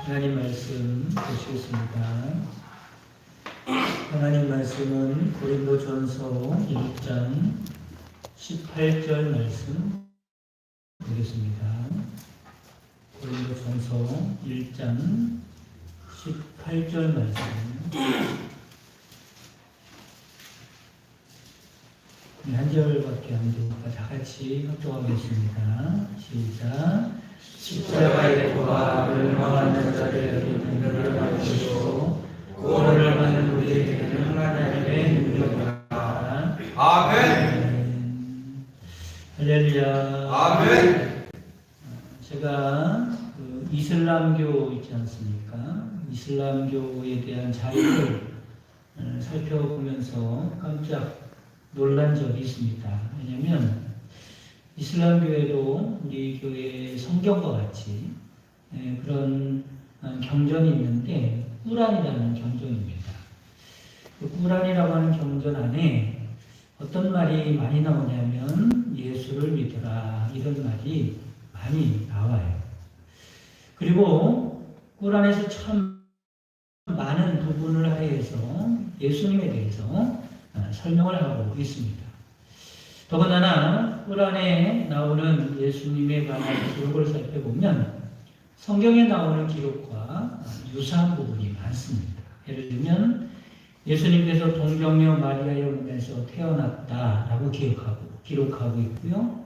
하나님 말씀 보시겠습니다. 하나님 말씀은 고린도전서 1장 18절 말씀 보겠습니다. 고린도전서 1장 18절 말씀. 한 절밖에 안 되니까 다 같이 합독하겠습니다. 시작. 십자가의 도가 멸망하는 자를 여기는 것을 알고 구원을 받는 우리에게는 하나님의 능력이다. 아멘. 할렐루야. 아멘. 제가 이슬람교 있지 않습니까? 이슬람교에 대한 자료를 살펴보면서 깜짝 놀란 적이 있습니다. 왜냐하면 이슬람교에도 우리 교회의 성경과 같이 그런 경전이 있는데 꾸란이라는 경전입니다. 그 꾸란이라고 하는 경전 안에 어떤 말이 많이 나오냐면 예수를 믿어라 이런 말이 많이 나와요. 그리고 꾸란에서 참 많은 부분을 하여서 예수님에 대해서 설명을 하고 있습니다. 더군다나 꾸란에 나오는 예수님에 관한 기록을 살펴보면 성경에 나오는 기록과 유사한 부분이 많습니다. 예를 들면 예수님께서 동정녀 마리아의 몸에서 태어났다라고 기록하고 있고요.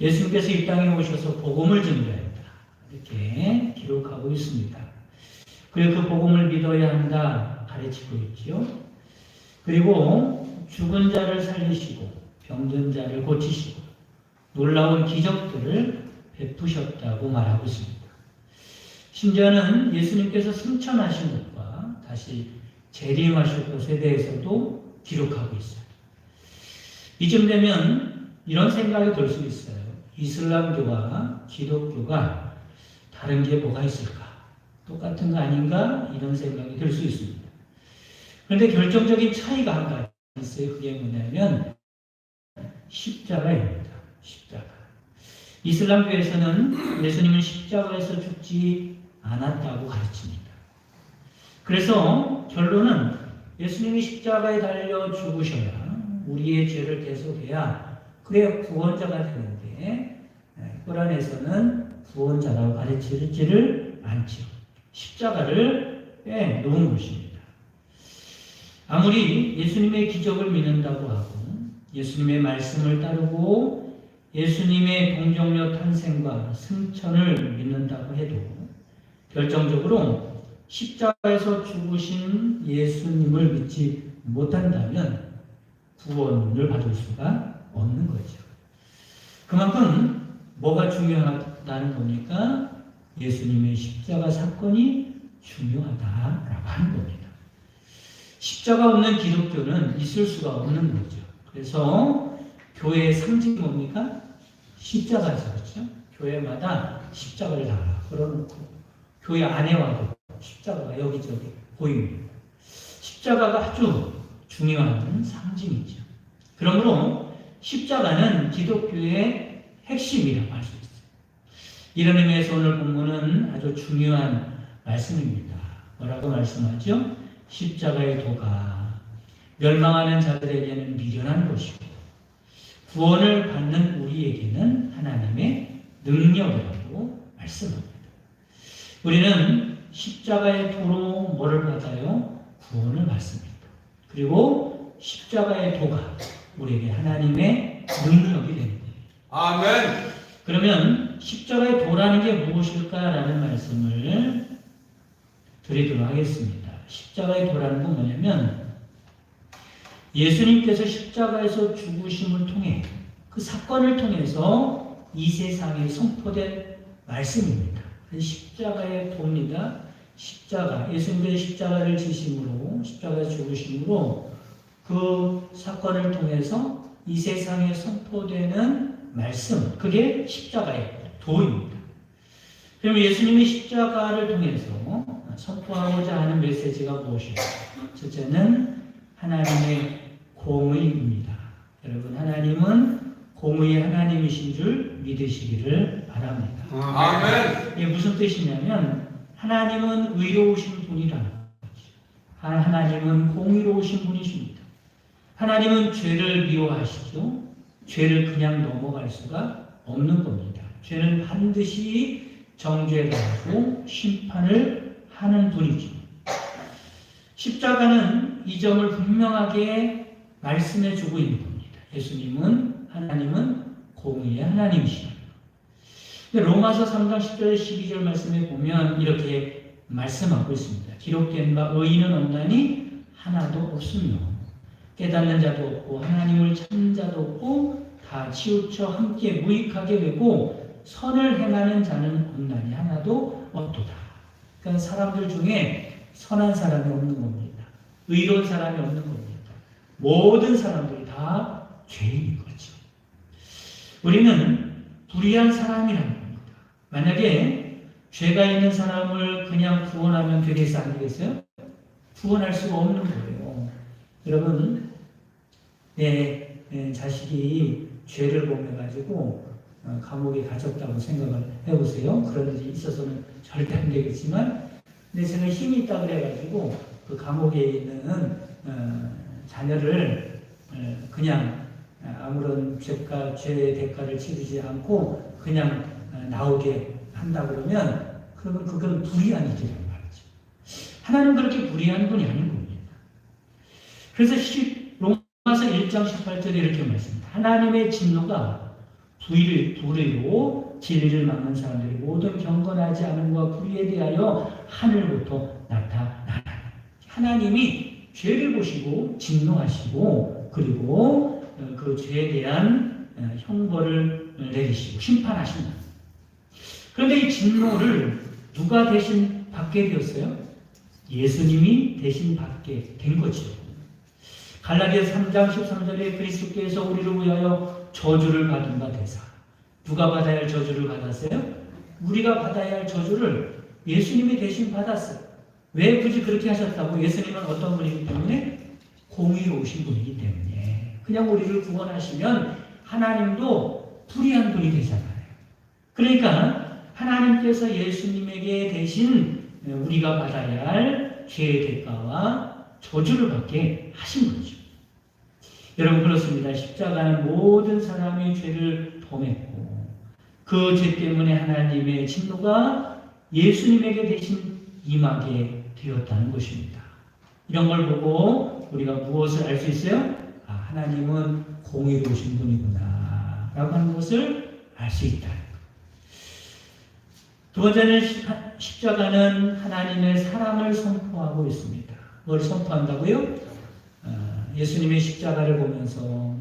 예수님께서 이 땅에 오셔서 복음을 증거했다 이렇게 기록하고 있습니다. 그리고 그 복음을 믿어야 한다 가르치고 있지요. 그리고 죽은 자를 살리시고 병든 자를 고치시고 놀라운 기적들을 베푸셨다고 말하고 있습니다. 심지어는 예수님께서 승천하신 것과 다시 재림하실 것에 대해서도 기록하고 있어요. 이쯤 되면 이런 생각이 들 수 있어요. 이슬람교와 기독교가 다른 게 뭐가 있을까? 똑같은 거 아닌가? 이런 생각이 들 수 있습니다. 그런데 결정적인 차이가 한 가지 있어요. 그게 뭐냐면 십자가입니다. 십자가. 이슬람교에서는 예수님은 십자가에서 죽지 않았다고 가르칩니다. 그래서 결론은 예수님이 십자가에 달려 죽으셔야 우리의 죄를 대속해야 그래야 구원자가 되는데 꾸란에서는 구원자라고 가르치지를 않죠. 십자가를 빼놓은 것입니다. 아무리 예수님의 기적을 믿는다고 하고 예수님의 말씀을 따르고 예수님의 동정녀 탄생과 승천을 믿는다고 해도 결정적으로 십자가에서 죽으신 예수님을 믿지 못한다면 구원을 받을 수가 없는 거죠. 그만큼 뭐가 중요하다는 겁니까? 예수님의 십자가 사건이 중요하다라고 하는 겁니다. 십자가 없는 기독교는 있을 수가 없는 거죠. 그래서 교회의 상징이 뭡니까? 십자가에서 그렇죠? 교회마다 십자가를 다 걸어놓고 교회 안에 와도 십자가가 여기저기 보입니다. 십자가가 아주 중요한 상징이죠. 그러므로 십자가는 기독교의 핵심이라고 할 수 있어요. 이런 의미에서 오늘 본문은 아주 중요한 말씀입니다. 뭐라고 말씀하죠? 십자가의 도가 멸망하는 자들에게는 미련한 것이고 구원을 받는 우리에게는 하나님의 능력이라고 말씀합니다. 우리는 십자가의 도로 뭐를 받아요? 구원을 받습니다. 그리고 십자가의 도가 우리에게 하나님의 능력이 됩니다. 아멘. 그러면 십자가의 도라는 게 무엇일까라는 말씀을 드리도록 하겠습니다. 십자가의 도라는 건 뭐냐면 예수님께서 십자가에서 죽으심을 통해 그 사건을 통해서 이 세상에 선포된 말씀입니다. 십자가의 도입니다. 십자가, 예수님께서 십자가를 지심으로 십자가에서 죽으심으로 그 사건을 통해서 이 세상에 선포되는 말씀, 그게 십자가의 도입니다. 그럼 예수님이 십자가를 통해서 선포하고자 하는 메시지가 무엇일까요? 첫째는 하나님의 공의입니다. 여러분, 하나님은 공의의 하나님이신 줄 믿으시기를 바랍니다. 아멘. 이게 무슨 뜻이냐면 하나님은 의로우신 분이라는 거죠. 하나님은 공의로우신 분이십니다. 하나님은 죄를 미워하시죠. 죄를 그냥 넘어갈 수가 없는 겁니다. 죄는 반드시 정죄하고 심판을 하는 분이죠. 십자가는 이 점을 분명하게 말씀해 주고 있는 겁니다. 예수님은, 하나님은 공의의 하나님이시다. 로마서 3장 10절 12절 말씀에 보면 이렇게 말씀하고 있습니다. 기록된 바 의인은 없나니 하나도 없으며 깨닫는 자도 없고 하나님을 찾는 자도 없고 다 치우쳐 함께 무익하게 되고 선을 행하는 자는 없나니 하나도 없도다. 그러니까 사람들 중에 선한 사람이 없는 겁니다. 의로운 사람이 없는 겁니다. 모든 사람들이 다 죄인인 거죠. 우리는 불의한 사람이라는 겁니다. 만약에 죄가 있는 사람을 그냥 구원하면 되겠어요? 안 되겠어요? 구원할 수가 없는 거예요. 여러분, 내 자식이 죄를 범해가지고 감옥에 갇혔다고 생각을 해보세요. 그런 일이 있어서는 절대 안 되겠지만, 근데 제가 힘이 있다 그래가지고 그 감옥에 있는 자녀를 그냥 아무런 죄의 대가를 치르지 않고 그냥 나오게 한다 그러면 그건 불의한 일이란 말이죠. 하나님은 그렇게 불의한 분이 아닌 겁니다. 그래서 로마서 1장 18절에 이렇게 말씀합니다. 하나님의 진노가 불의로 진리를 막는 사람들이 모든 경건하지 않음과 불의에 대하여 하늘부터 나타나라. 하나님이 죄를 보시고 진노하시고 그리고 그 죄에 대한 형벌을 내리시고 심판하신다. 그런데 이 진노를 누가 대신 받게 되었어요? 예수님이 대신 받게 된 거죠. 갈라디아서 3장 13절에 그리스도께서 우리를 위하여 저주를 받은 바 되사. 누가 받아야 할 저주를 받았어요? 우리가 받아야 할 저주를 예수님이 대신 받았어요. 왜 굳이 그렇게 하셨다고? 예수님은 어떤 분이기 때문에? 공의로우신 분이기 때문에. 그냥 우리를 구원하시면 하나님도 불의한 분이 되잖아요. 그러니까 하나님께서 예수님에게 대신 우리가 받아야 할 죄의 대가와 저주를 받게 하신 거죠. 여러분, 그렇습니다. 십자가는 모든 사람의 죄를 범했고 그 죄 때문에 하나님의 진노가 예수님에게 대신 임하게 되었다는 것입니다. 이런 걸 보고 우리가 무엇을 알 수 있어요? 하나님은 공의로우신 분이구나 라고 하는 것을 알 수 있다. 두 번째는 십자가는 하나님의 사랑을 선포하고 있습니다. 뭘 선포한다고요? 예수님의 십자가를 보면서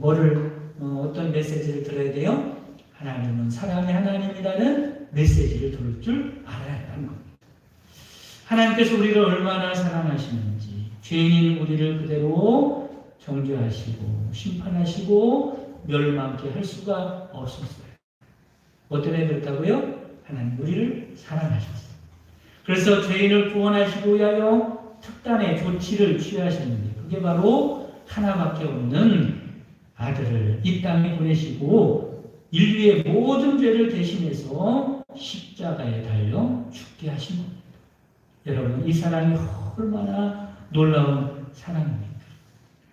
어떤 메시지를 들어야 돼요? 하나님은 사랑의 하나님이라는 메시지를 들을 줄 알아야 한다는 겁니다. 하나님께서 우리를 얼마나 사랑하시는지, 죄인인 우리를 그대로 정죄하시고 심판하시고 멸망케 할 수가 없었어요. 어떤 애 그렇다고요? 하나님 우리를 사랑하셨어요. 그래서 죄인을 구원하시기 위하여 특단의 조치를 취하셨는데 그게 바로 하나밖에 없는 아들을 이 땅에 보내시고 인류의 모든 죄를 대신해서 십자가에 달려 죽게 하신 겁니다. 여러분, 이 사랑이 얼마나 놀라운 사랑입니까?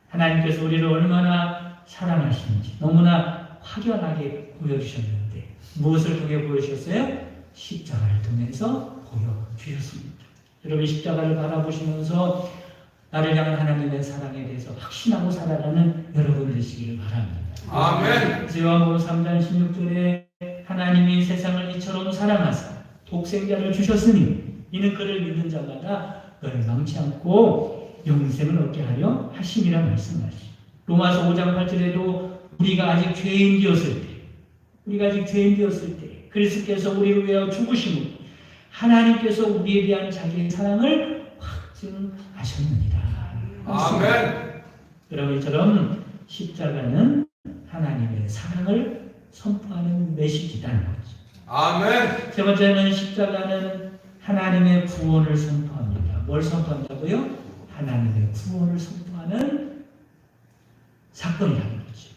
하나님께서 우리를 얼마나 사랑하시는지 너무나 확연하게 보여주셨는데 무엇을 통해 보여주셨어요? 십자가를 통해서 보여주셨습니다. 여러분, 십자가를 바라보시면서 나를 향한 하나님의 사랑에 대해서 확신하고 살아가는 여러분 되시기를 바랍니다. 아멘. 요한복음 3장 16절에 하나님이 세상을 이처럼 사랑하사 독생자를 주셨으니 이는 그를 믿는 자마다 멸망치 않고 영생을 얻게 하려 하심이라 말씀하시죠. 로마서 5장 8절에도 우리가 아직 죄인 되었을 때 그리스도께서 우리를 위하여 죽으심으로 하나님께서 우리에 대한 자기의 사랑을 확증하셨느니라. 아멘. 여러분, 이처럼 십자가는 하나님의 사랑을 선포하는 메시지라는 거죠. 아멘. 세 번째는 십자가는 하나님의 구원을 선포합니다. 뭘 선포한다고요? 하나님의 구원을 선포하는 사건이라는 거죠.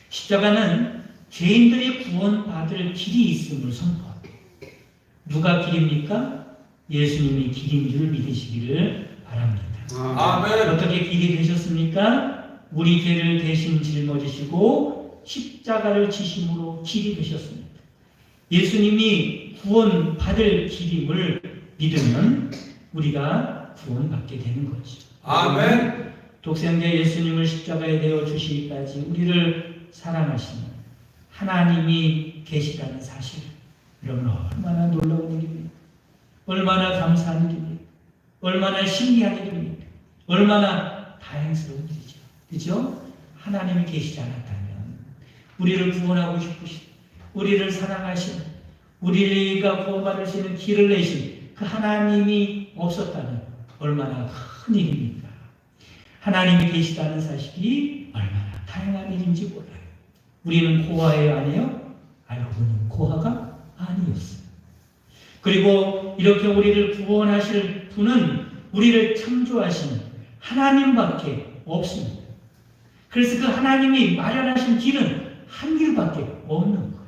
십자가는 죄인들이 구원받을 길이 있음을 선포합니다. 누가 길입니까? 예수님이 길인 줄 믿으시기를 바랍니다. 아멘. 어떻게 길이 되셨습니까? 우리 죄를 대신 짊어지시고 십자가를 지심으로 길이 되셨습니다. 예수님이 구원받을 길임을 믿으면 우리가 구원받게 되는 거죠. 아멘. 독생자 예수님을 십자가에 내어 주시기까지 우리를 사랑하시는 하나님이 계시다는 사실, 여러분 얼마나 놀라운 일입니까? 얼마나 감사한 일입니까? 얼마나 신기한 일입니까? 얼마나 다행스러운 일이죠. 그죠? 하나님이 계시지 않았다면 우리를 구원하고 싶으신, 우리를 사랑하시는, 우리가 구원받을 수 있는 길을 내신 그 하나님이 없었다면 얼마나 큰 일입니까? 하나님이 계시다는 사실이 얼마나 다양한 일인지 몰라요. 우리는 고아예요, 아니에요? 알고 보니 고아가 아니었어요. 그리고 이렇게 우리를 구원하실 분은 우리를 창조하신 하나님밖에 없습니다. 그래서 그 하나님이 마련하신 길은 한 길밖에 없는 거예요.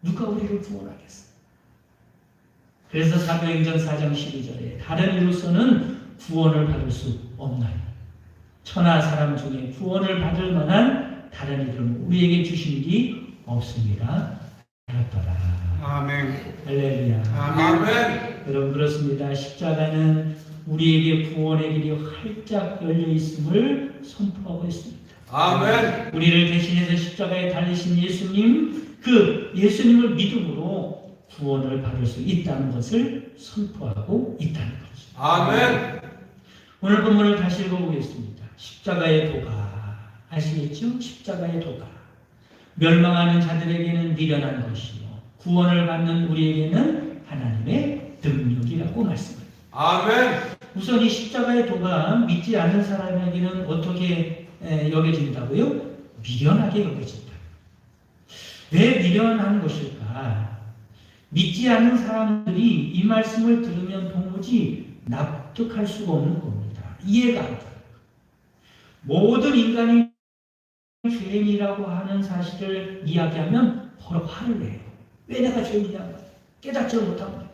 누가 우리를 구원하겠어요? 그래서 사도행전 4장 12절에 다른 이로서는 구원을 받을 수 없나요? 천하 사람 중에 구원을 받을 만한 다른 이름은 우리에게 주신 게 없습니다. 알았더라. 아멘. 할렐루야. 아멘. 여러분 그렇습니다. 십자가는 우리에게 구원의 길이 활짝 열려 있음을 선포하고 있습니다. 아멘. 우리를 대신해서 십자가에 달리신 예수님, 그 예수님을 믿음으로 구원을 받을 수 있다는 것을 선포하고 있다는 거죠. 아멘. 오늘 본문을 다시 읽어보겠습니다. 십자가의 도가, 아시겠죠? 십자가의 도가 멸망하는 자들에게는 미련한 것이요 구원을 받는 우리에게는 하나님의 능력이라고 말씀합니다. 아멘. 우선 이 십자가의 도가 믿지 않는 사람에게는 어떻게 여겨진다고요? 미련하게 여겨진다. 왜 미련한 것일까? 믿지 않는 사람들이 이 말씀을 들으면 도무지 납득할 수가 없는 겁니다. 이해가 안 돼요. 모든 인간이 죄인이라고 하는 사실을 이야기하면 바로 화를 내요. 왜 내가 죄인이냐? 깨닫지 못한 거예요.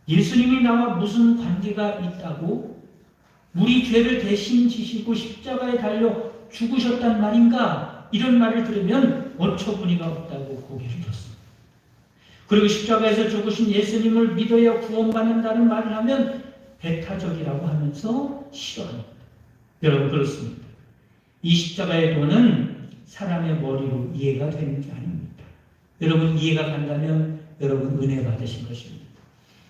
예수님이 나와 무슨 관계가 있다고? 우리 죄를 대신 지시고 십자가에 달려 죽으셨단 말인가? 이런 말을 들으면 어처구니가 없다고 고개를 줬습니다. 그리고 십자가에서 죽으신 예수님을 믿어야 구원받는다는 말을 하면 배타적이라고 하면서 싫어합니다. 여러분 그렇습니다. 이 십자가의 도는 사람의 머리로 이해가 되는 게 아닙니다. 여러분 이해가 간다면 여러분 은혜 받으신 것입니다.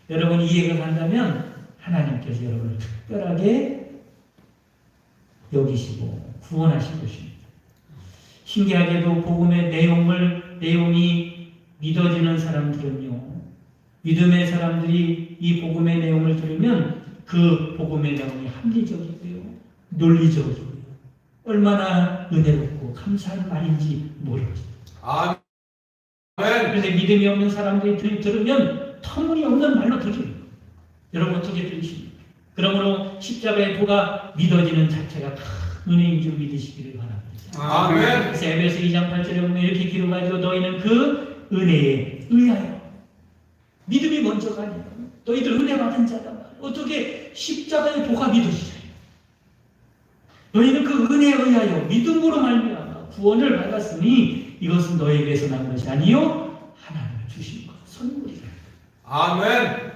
여러분 이해가 간다면 하나님께서 여러분을 특별하게 여기시고 구원하신 것입니다. 신기하게도 복음의 내용이 믿어지는 사람들은요, 믿음의 사람들이 이 복음의 내용을 들으면 그 복음의 내용이 합리적이고요, 논리적이고요, 얼마나 은혜롭고 감사한 말인지 모르겠어요. 아멘. 그런데 믿음이 없는 사람들이 들으면 터무니없는 말로 들려요. 여러분 어떻게 들으십니까? 그러므로 십자가의 도가 믿어지는 자체가 큰 은혜인 줄 믿으시기를 바랍니다. 아멘. 그래서 에베소 2장 8절에 보면 이렇게 기록하죠. 너희는 그 은혜에 의하여. 믿음이 먼저가 아니라 너희들 은혜 받은 자다. 어떻게 십자가의 도가 믿어지죠? 너희는 그 은혜에 의하여 믿음으로 말미암아 구원을 받았으니 이것은 너희에게서 난 것이 아니요 하나님이 주신 것 선물이라. 아멘.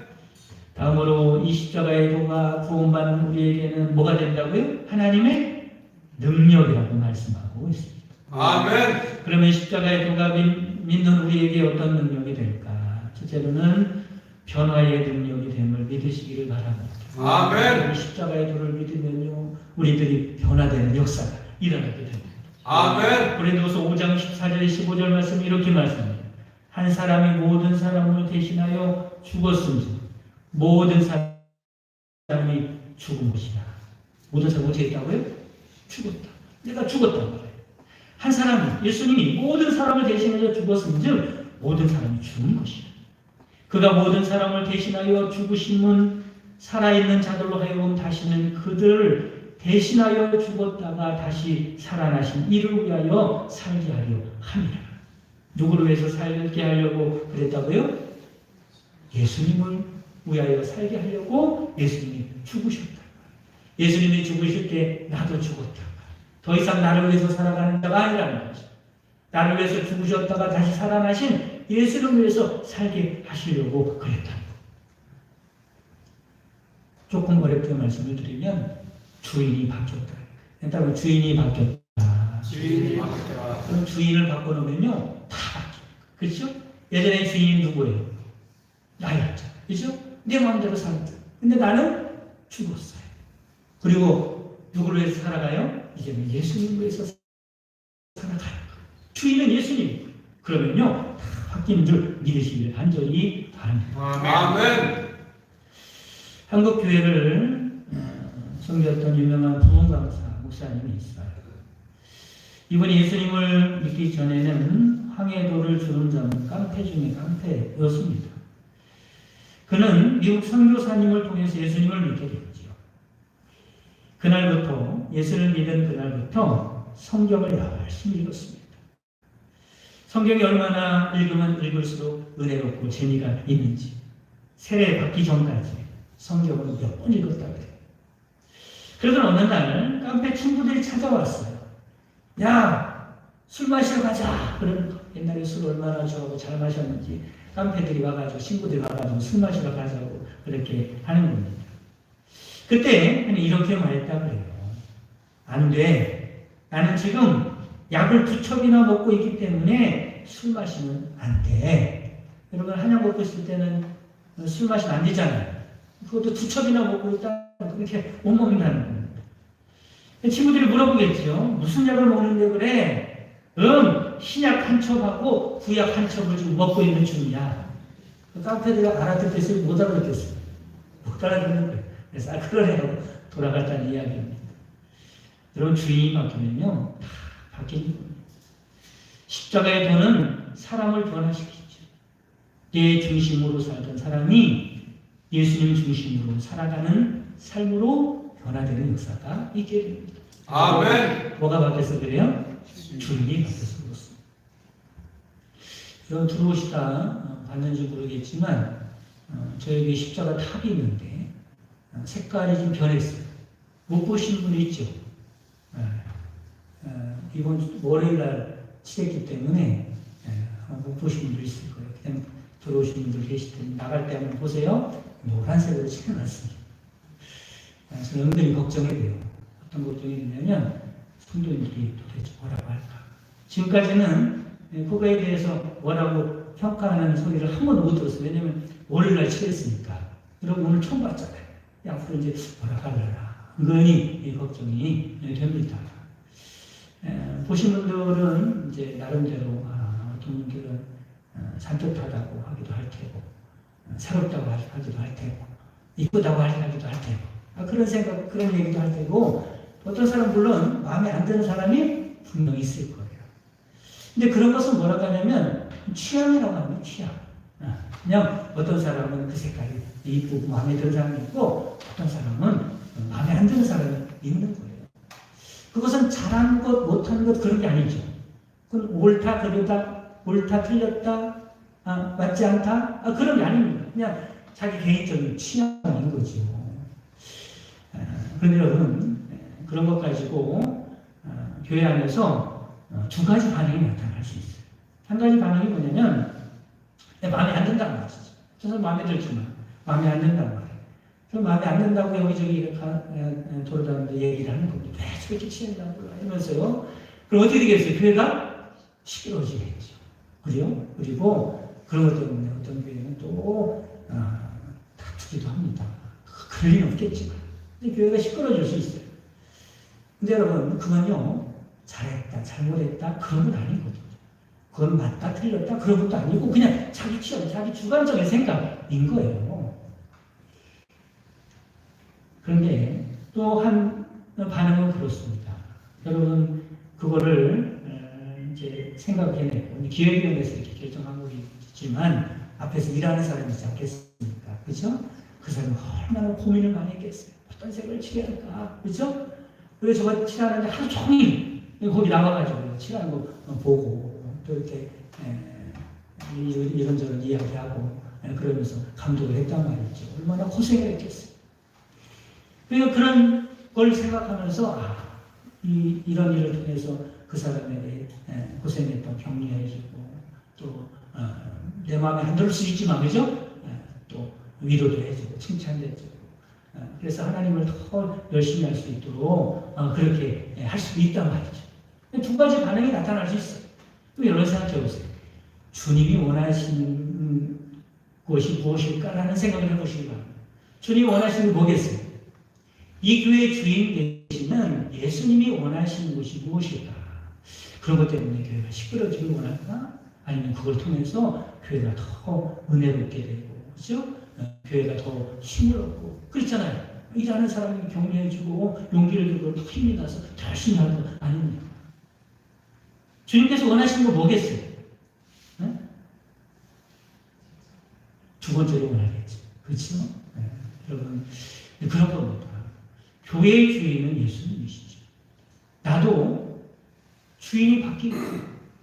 다음으로 이 십자가의 도가 구원받는 우리에게는 뭐가 된다고요? 하나님의 능력이라고 말씀하고 있습니다. 아멘. 그러면 십자가의 도가 믿는 우리에게 어떤 능력이 될까? 첫째로는 변화의 능력이 됨을 믿으시기를 바랍니다. 아멘. 십자가의 도를 믿으면요 우리들이 변화되는 역사가 일어나게 됩니다. 아멘. 고린도서 5장 14절 15절 말씀 이렇게 말씀합니다. 한 사람이 모든 사람을 대신하여 죽었은지 모든 사람이 죽은 것이다. 모든 사람이 어떻게 했다고요? 죽었다. 내가 죽었단 말이에요. 한 사람이 예수님이 모든 사람을 대신하여 죽었은즉 모든 사람이 죽은 것이다. 그가 모든 사람을 대신하여 죽으심은 살아있는 자들로 하여금 다시는 그들을 대신하여 죽었다가 다시 살아나신 이를 위하여 살게 하려 함이라. 누구를 위해서 살게 하려고 그랬다고요? 예수님을 위하여 살게 하려고 예수님이 죽으셨다. 예수님이 죽으실 때 나도 죽었다. 더 이상 나를 위해서 살아가는 자가 아니라는 거죠. 나를 위해서 죽으셨다가 다시 살아나신 예수를 위해서 살게 하시려고 그랬다는 거. 조금 어렵게 말씀을 드리면 주인이 바뀌었다. 그러니까 주인이 바뀌었다. 주인이 바뀌었다. 그럼 주인을 바꿔놓으면요 다 바뀌어요. 그렇죠? 예전에 주인이 누구예요? 나였죠. 그렇죠? 내 마음대로 살았죠. 근데 나는 죽었어요. 그리고 누구를 위해서 살아가요? 이제는 예수님을 위해서 살아가요. 주인은 예수님. 그러면요 다 바뀌는 줄 믿으시길 간절히 바랍니다. 아멘. 한국 교회를 섬겼던 유명한 부흥강사 목사님이 있어요. 이분이 예수님을 믿기 전에는 황해도를 주름 잡는 깡패 중에 깡패였습니다. 그는 미국 선교사님을 통해서 예수님을 믿게 됐죠. 그날부터 예수를 믿은 그날부터 성경을 열심히 읽었습니다. 성경이 얼마나 읽으면 읽을수록 은혜롭고 재미가 있는지 세례 받기 전까지 성경을 몇 번 읽었다고 해요. 그러던 어느 날 깡패 친구들이 찾아왔어요. 야, 술 마시러 가자. 그러는 거. 옛날에 술 얼마나 좋아하고 잘 마셨는지 깡패들이 와가지고 친구들이 와가지고 술 마시러 가자고 그렇게 하는 겁니다. 그때 이렇게 말했다 그래요. 안 돼. 나는 지금 약을 2첩이나 먹고 있기 때문에 술 마시면 안 돼. 여러분 한약 먹고 있을 때는 술 마시면 안 되잖아요. 그것도 2첩이나 먹고 있다 그렇게 못 먹는다는 겁니다. 친구들이 물어보겠죠. 무슨 약을 먹는데 그래? 신약 한 첩하고 구약 한 첩을 지금 먹고 있는 중이야. 그 깡패들이 알아듣겠어요? 못 알아듣겠어요? 못 알아듣는 거예요. 그래서 그러려고 돌아갔다는 이야기입니다. 여러분 주인이 바뀌면요 다 바뀌는 겁니다. 십자가의 도는 사람을 변화시키죠. 내 중심으로 살던 사람이 예수님 중심으로 살아가는 삶으로 변화되는 역사가 있게 됩니다. 아멘. 뭐가 바뀌어서 그래요? 주인이 바뀌어서 그렇습니다. 여러분 들어오시다 봤는지 모르겠지만 저에게 십자가 탑이 있는데 색깔이 좀 변했어요. 못 보신 분이 있죠? 이번 월요일날 칠했기 때문에 못 보신 분들 있을 거예요. 그냥 들어오신 분들 계실 텐데 나갈 때 한번 보세요. 노란색으로 칠해놨습니다. 저는 은근히 걱정이 돼요. 어떤 걱정이 되냐면 성도님들이 도대체 뭐라고 할까? 지금까지는 그거에 대해서 뭐라고 평가하는 소리를 한 번도 못 들었어요. 왜냐면 월요일날 칠했으니까. 여러분 오늘 처음 봤잖아요. 앞으로 이제 뭐라고 하려나. 은근히 걱정이 됩니다. 보신 분들은 이제 나름대로 어떤 분들은 산뜻하다고 하기도 할 테고 새롭다고 하기도 할 테고 이쁘다고 하기도 할 테고 그런 생각 그런 얘기도 할 테고 어떤 사람 물론 마음에 안 드는 사람이 분명히 있을 거예요. 근데 그런 것은 뭐라고 하냐면 취향이라고 합니다. 취향. 그냥 어떤 사람은 그 색깔이 이쁘고 마음에 드는 사람이 있고 어떤 사람은 마음에 안 드는 사람이 있는 거예요. 그것은 잘하는 것, 못하는 것 그런 게 아니죠. 그건 옳다, 그르다, 옳다, 틀렸다, 맞지 않다? 그런 게 아닙니다. 그냥 자기 개인적인 취향인 거죠. 그런데 여러분, 그런 것 가지고 교회 안에서 두 가지 반응이 나타날 수 있어요. 한 가지 반응이 뭐냐면 마음에 안 든다는 거죠. 저 사람 마음에 들지만 마음에 안 든다는 거예요. 그럼 마음에 안 든다고 여기저기 돌아다니면서 얘기를 하는 겁니다. 왜 저렇게 취한다고 하면서요. 그럼 어떻게 되겠어요? 교회가 시끄러워지겠죠. 그래요? 그리고 그런 것 때문에 어떤 교회는 또 다투기도 합니다. 그럴 리는 없겠지만. 근데 교회가 시끄러워질 수 있어요. 근데 여러분, 그건요, 잘했다, 잘못했다, 그런 건 아니거든요. 그건 맞다, 틀렸다, 그런 것도 아니고, 그냥 자기 취향, 자기 주관적인 생각인 거예요. 그런데 또 한 반응은 그렇습니다. 여러분, 그거를 이제 생각해내고, 기획위원회에서 이렇게 결정한 거겠지만, 앞에서 일하는 사람이 있지 않겠습니까? 그죠? 그 사람은 얼마나 고민을 많이 했겠어요. 어떤 색을 칠해야 할까? 그죠? 왜 저거 칠하는데 하루 종일 거기 나와가지고 칠하는 거 보고, 또 이렇게 이런저런 이야기하고, 그러면서 감독을 했단 말이죠. 얼마나 고생을 했겠어요. 그러니까 그런 걸 생각하면서 이런 일을 통해서 그 사람에게 고생했던 격려해주고 또 내 마음에 안 들을 수 있지만 그죠? 또 위로도 해주고 칭찬도 해주고 그래서 하나님을 더 열심히 할 수 있도록 그렇게 할 수도 있단 말이죠. 두 가지 반응이 나타날 수 있어요. 여러분 생각해 보세요. 주님이 원하시는 것이 무엇일까라는 생각을 해보시기 바랍니다. 주님이 원하시는 게 뭐겠어요? 이 교회의 주인 되시는 예수님이 원하시는 것이 무엇일까? 그런 것 때문에 교회가 시끄러지길 원할까? 아니면 그걸 통해서 교회가 더 은혜롭게 되고, 그렇죠? 교회가 더 힘을 얻고, 그렇잖아요. 일하는 사람이 격려해주고, 용기를 주고, 더 힘이 나서 더 열심히 하는 거 아닙니까? 주님께서 원하시는 거 뭐겠어요? 네? 두 번째로 원하겠죠. 그렇죠? 네. 여러분, 그런 겁니다. 교회의 주인은 예수님이시죠. 나도 주인이 바뀌고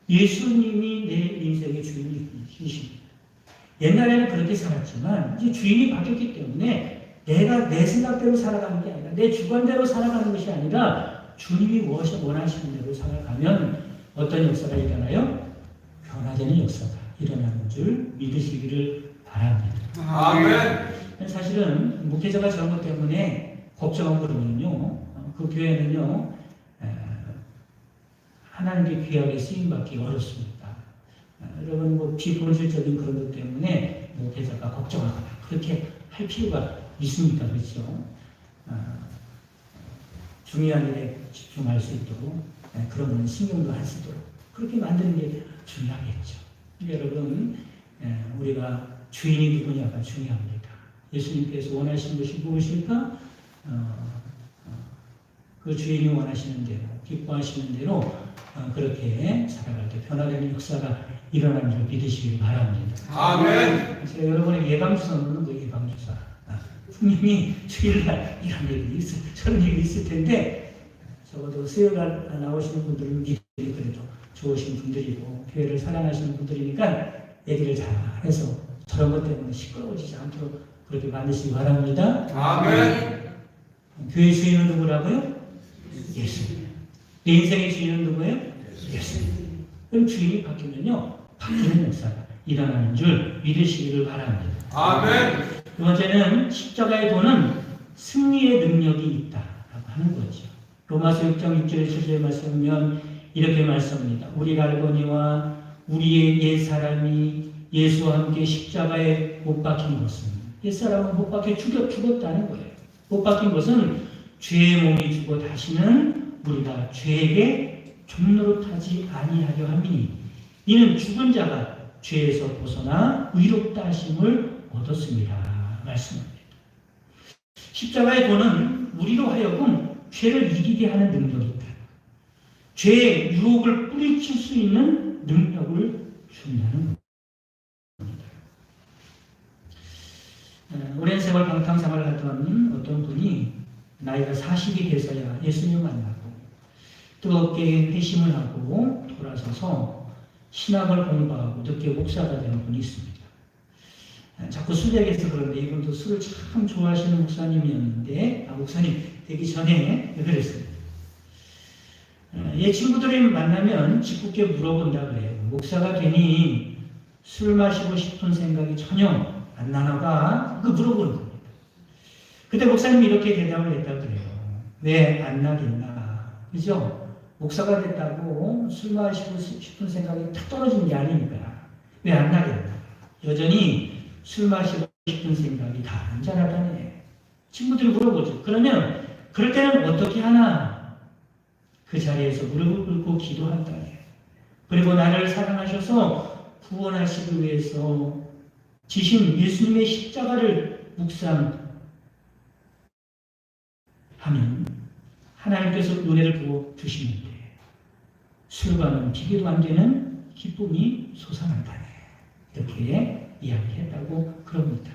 예수님이 내 인생의 주인이십니다. 옛날에는 그렇게 살았지만 이제 주인이 바뀌었기 때문에 내가 내 생각대로 살아가는 게 아니라 내 주관대로 살아가는 것이 아니라 주님이 원하시는 대로 살아가면 어떤 역사가 일어나요? 변화되는 역사가 일어나는 줄 믿으시기를 바랍니다. 아멘. 사실은 목회자가 저런 것 때문에 걱정한 거는요. 그 교회는요. 하나님께 귀하게 쓰임받기 어렵습니다. 여러분 뭐 비본질적인 그런 것 때문에 목회자가 걱정하거나 그렇게 할 필요가 있습니까? 그렇죠? 중요한 일에 집중할 수 있도록 그런 신경도 할 수 있도록 그렇게 만드는 게 중요하겠죠. 여러분 우리가 주인이 누구냐가 중요합니다. 예수님께서 원하시는 것이 무엇일까? 그 주인이 원하시는 대로 기뻐하시는 대로 그렇게 살아갈 때 변화되는 역사가 일어나는 줄 믿으시길 바랍니다. 아멘. 제가 여러분의 예방주사는 그 예방주사. 분명히 주일날 이런 일이 저런 일이 있을 텐데 적어도 수요일 나오시는 분들은 믿음이 그래도 좋으신 분들이고 교회를 사랑하시는 분들이니까 얘기를 잘해서 저런 것 때문에 시끄러워지지 않도록 그렇게 만드시기 바랍니다. 아멘. 교회 주인은 누구라고요? 예수님. 내 인생의 주인은 누구예요? 예수님. 그럼 주인이 바뀌면요 바뀌는 역사가 일어나는 줄 믿으시기를 바랍니다. 아멘. 두 번째는 십자가의 도는 승리의 능력이 있다라고 하는 거죠. 로마서 6장 6절에 7절에 말씀하면 이렇게 말씀합니다. 우리가 알거니와 우리의 옛사람이 예수와 함께 십자가에 못 박힌 것은 옛사람은 못 박혀 죽었다는 거예요. 못 박힌 것은 죄의 몸이 죽어 다시는 우리가 죄에게 종노릇하지 아니하려 함이니 이는 죽은 자가 죄에서 벗어나 의롭다 하심을 얻었습니다. 말씀합니다. 십자가의 도는 우리로 하여금 죄를 이기게 하는 능력이 있다. 죄의 유혹을 뿌리칠 수 있는 능력을 준다는 겁니다. 오랜 세월 방탕생활을 하던 어떤 분이 나이가 40이 돼서야 예수님을 만나고 뜨겁게 회심을 하고 돌아서서 신학을 공부하고 늦게 목사가 되는 분이 있습니다. 자꾸 술 얘기해서 그런데 이분도 술을 참 좋아하시는 목사님이었는데 목사님 되기 전에 그랬어요. 얘 친구들이 만나면 짓궂게 물어본다 그래요. 목사가 되니 술 마시고 싶은 생각이 전혀 안 나나가? 그 물어보는 겁니다. 그때 목사님이 이렇게 대답을 했다 그래요. 왜 안 나겠나? 그죠? 목사가 됐다고 술 마시고 싶은 생각이 탁 떨어지는 게 아니니까 왜 안 나겠나? 여전히 술 마시고 싶은 생각이 다 안 자라다네. 친구들이 물어보죠. 그러면 그럴 때는 어떻게 하나? 그 자리에서 무릎을 꿇고 기도한다네. 그리고 나를 사랑하셔서 구원하시기 위해서 지신 예수님의 십자가를 묵상하면 하나님께서 은혜를 부어 주시는데 술과는 비교도 안 되는 기쁨이 솟아난다네. 이렇게 이야기했다고 그럽니다.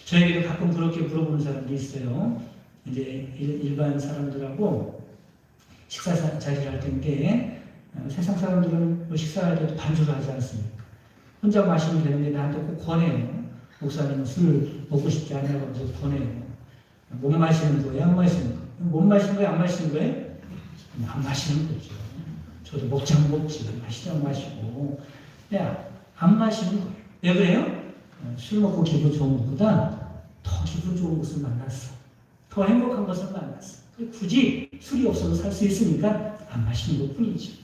저에게도 가끔 그렇게 물어보는 사람도 있어요. 이제 일반 사람들하고 식사 자리를 할 텐데 세상 사람들은 식사할 때도 반주를 하지 않습니까? 혼자 마시면 되는데 나한테 꼭 권해요. 목사님은 술 먹고 싶지 않냐고 해서 보내요. 못 마시는 거예요? 안 마시는 거예요? 못 마시는 거예요? 안 마시는 거예요? 안 마시는 거죠. 저도 먹자면 먹지, 마시자면 마시고. 안 마시는 거예요. 왜 그래요? 술 먹고 기분 좋은 것보다 더 기분 좋은 것을 만났어. 더 행복한 것을 만났어. 굳이 술이 없어도 살 수 있으니까 안 마시는 것 뿐이지.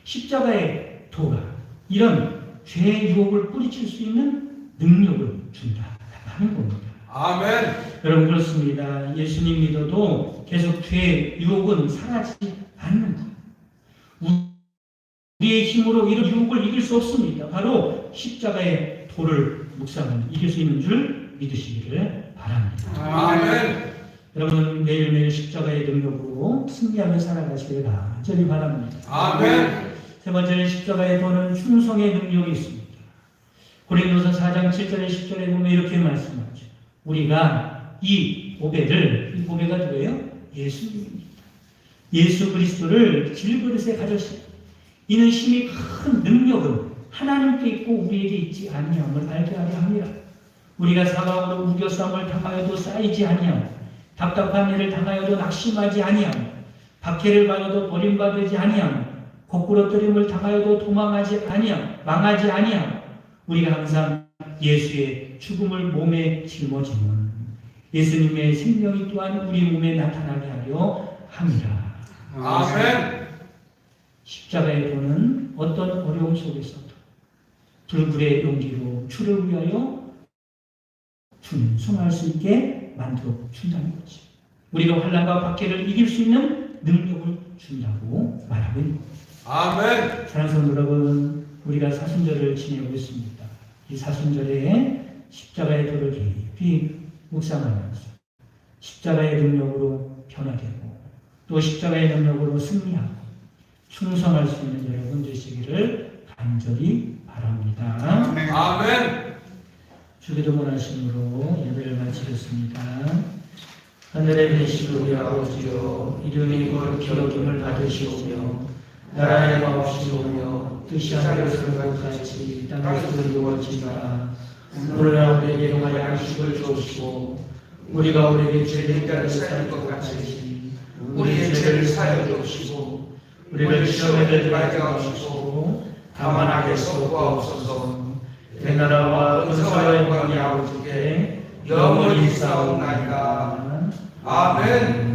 십자가의 도가 이런 죄의 유혹을 뿌리칠 수 있는 능력을 준다 하는 겁니다. 아멘. 여러분 그렇습니다. 예수님 믿어도 계속 죄의 유혹은 사라지지 않는 거예요. 우리의 힘으로 이런 유혹을 이길 수 없습니다. 바로 십자가의 도를 묵상하면 이길 수 있는 줄 믿으시기를 바랍니다. 아멘. 여러분 매일매일 십자가의 능력으로 승리하며 살아가시기를 간절히 바랍니다. 아멘. 세 번째는 십자가의 도는 충성의 능력이 있습니다. 고린도서 4장 7절에 10절에 보면 이렇게 말씀하죠. 우리가 이 보배가 누구예요? 예수님입니다. 예수 그리스도를 질그릇에 가졌습니다. 이는 힘이 큰 능력은 하나님께 있고 우리에게 있지 아니함을 알게 하려 합니다. 우리가 사방으로 우겨싸움을 당하여도 쌓이지 아니하고 답답한 일을 당하여도 낙심하지 아니하고 박해를 받아도 버림받지 아니하고 거꾸러뜨림을 당하여도 도망하지 아니하고 망하지 아니하고 우리가 항상 예수의 죽음을 몸에 짊어지는 예수님의 생명이 또한 우리 몸에 나타나게 하려 합니다. 아멘. 십자가의 도는 어떤 어려움 속에서도 불굴의 용기로 주를 위하여 순종할 수 있게 만들어 준다는 거지. 우리가 환난과 박해를 이길 수 있는 능력을 준다고 말하고 있는 겁니다. 아멘. 사랑하는 성도 여러분, 우리가 사순절을 지내고 있습니다. 이 사순절에 십자가의 도를 깊이 묵상하면서 십자가의 능력으로 변화되고 또 십자가의 능력으로 승리하고 충성할 수 있는 여러분 되시기를 간절히 바랍니다. 아멘. 주기도문 하심으로 예배를 마치겠습니다. 하늘에 계신 우리 아버지여, 이름이 거룩히 여김을 받으시오며 나라의 마옵시오며 뜻이 하늘에서 같이 땅에서도 이루어지리라. 오늘날 우리에게 일용할 양식을 주옵시고 우리가 우리에게 죄를 지은 사할 것 같이 우리의 죄를 사하여 주옵시고 우리를 시험에 들지 말게 하옵시고 다만 악에서 구하옵소서. 내 나라와 은사와 영광이 아버지께 영원히 있사옵나이다. 아멘.